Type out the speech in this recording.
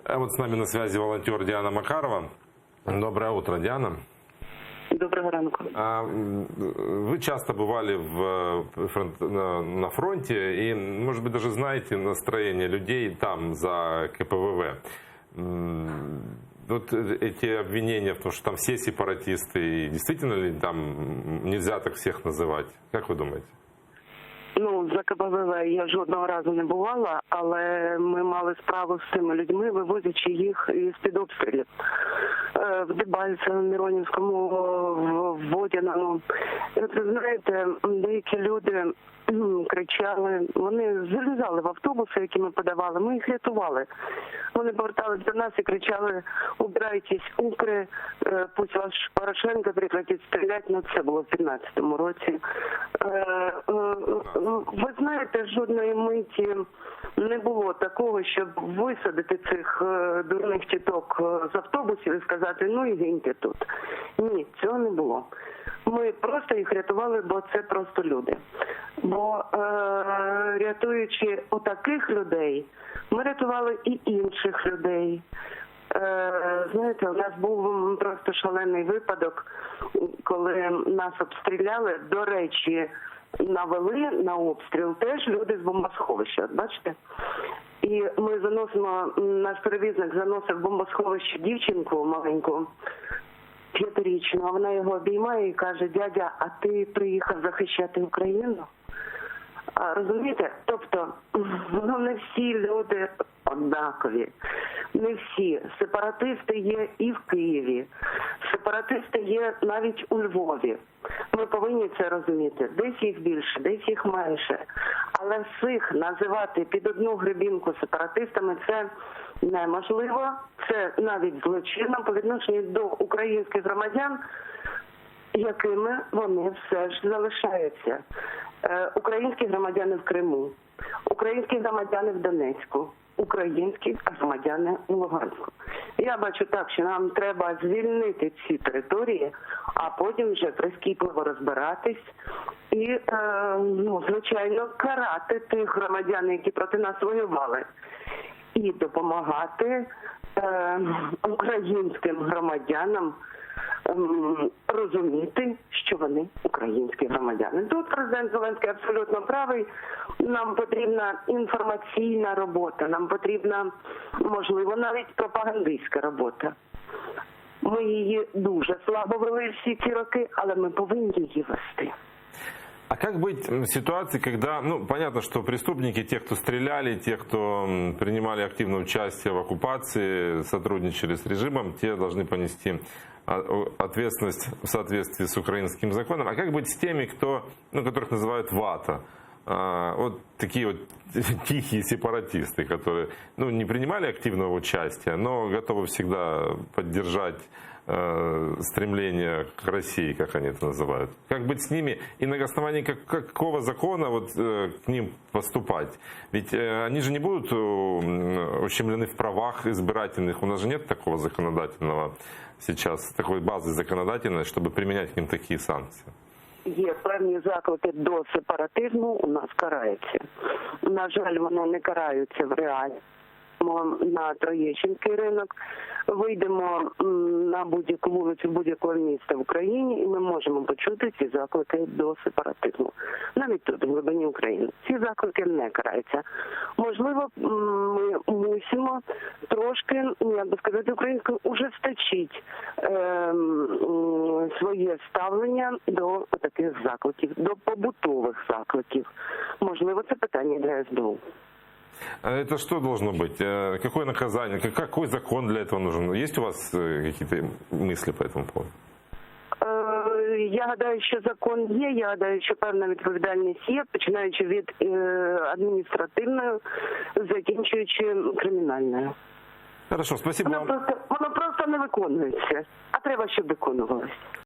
А вот с нами на связи волонтер Диана Макарова. Доброе утро, Диана. Доброго ранку. Вы часто бывали на фронте и, может быть, даже знаете настроение людей там, за КПВВ. Вот эти обвинения в том, что там все сепаратисты, действительно ли там нельзя так всех називати? Як ви думаєте? Ну, за КПВВ я жодного разу не бувала, але ми мали справу з цими людьми, вивозячи їх із-під обстрілів. В Дебальцевому, Миронівському, в Водяному. Ви знаєте, деякі люди кричали, вони залізали в автобуси, які ми подавали, ми їх рятували. Вони повертались до нас і кричали: «Убирайтесь, укри, пусть ваш Порошенко прекратить стріляти». Ну, це було в 2015 році. Ви знаєте, жодної миті не було такого, щоб висадити цих дурних тіток з автобусів і сказати: «Ну і гиньте тут». Ні, цього не було. Ми просто їх рятували, бо це просто люди. Бо рятуючи отаких людей, ми рятували і інших людей. Знаєте, у нас був просто шалений випадок, коли нас обстріляли. До речі, навели на обстріл теж люди з бомбосховища, бачите? І ми заносимо, наш перевізник заносив в бомбосховище дівчинку маленьку, 5-річну, а вона його обіймає і каже: «Дядя, а ти приїхав захищати Україну?» Розумієте? Тобто, не всі люди однакові. Не всі. Сепаратисти є і в Києві. Сепаратисти є навіть у Львові. Ми повинні це розуміти. Десь їх більше, десь їх менше. Але всіх називати під одну гребінку сепаратистами – це неможливо. Це навіть злочинно по відношенню до українських громадян, якими вони все ж залишаються. Українські громадяни в Криму, українські громадяни в Донецьку, українські громадяни у Луганську. Я бачу так, що нам треба звільнити ці території, а потім вже прискіпливо розбиратись і, звичайно, карати тих громадян, які проти нас воювали, і допомагати українським громадянам розуміти, що вони українські громадяни. Тут президент Зеленський абсолютно правий. Нам потрібна інформаційна робота, нам потрібна, можливо, навіть пропагандистська робота. Ми її дуже слабо вели всі ці роки, але ми повинні її вести. А как быть в ситуации, когда, понятно, что преступники, те, кто стреляли, те, кто принимали активное участие в оккупации, сотрудничали с режимом, те должны понести ответственность в соответствии с украинским законом. А как быть с теми, которых называют вата? Вот такие вот тихие сепаратисты, которые не принимали активного участия, но готовы всегда поддержать стремление к России, как они это называют. Как быть с ними и на основании какого закона к ним поступать? Ведь они же не будут ущемлены в правах избирательных. У нас же нет такого законодательного сейчас, такой базы законодательной, чтобы применять к ним такие санкции. Є певні заклики до сепаратизму, у нас караються. На жаль, вони не караються в реалі. На Троєщинський ринок, вийдемо на будь-яку вулицю будь-якого міста в Україні, і ми можемо почути ці заклики до сепаратизму. Навіть тут, в глибині України. Ці заклики не караються. Можливо, ми мусимо трошки, як би сказати українською, ужесточити своє ставлення до таких закликів, до побутових закликів. Можливо, це питання для СБУ. Это что должно быть? Какое наказание? Какой закон для этого нужен? Есть у вас какие-то мысли по этому поводу? Я гадаю, що закон є, я гадаю, що певна відповідальність є, починаючи від адміністративної, закінчуючи кримінальною. Хорошо, спасибо вам. Воно просто не виконується, а треба, щоб виконувалось.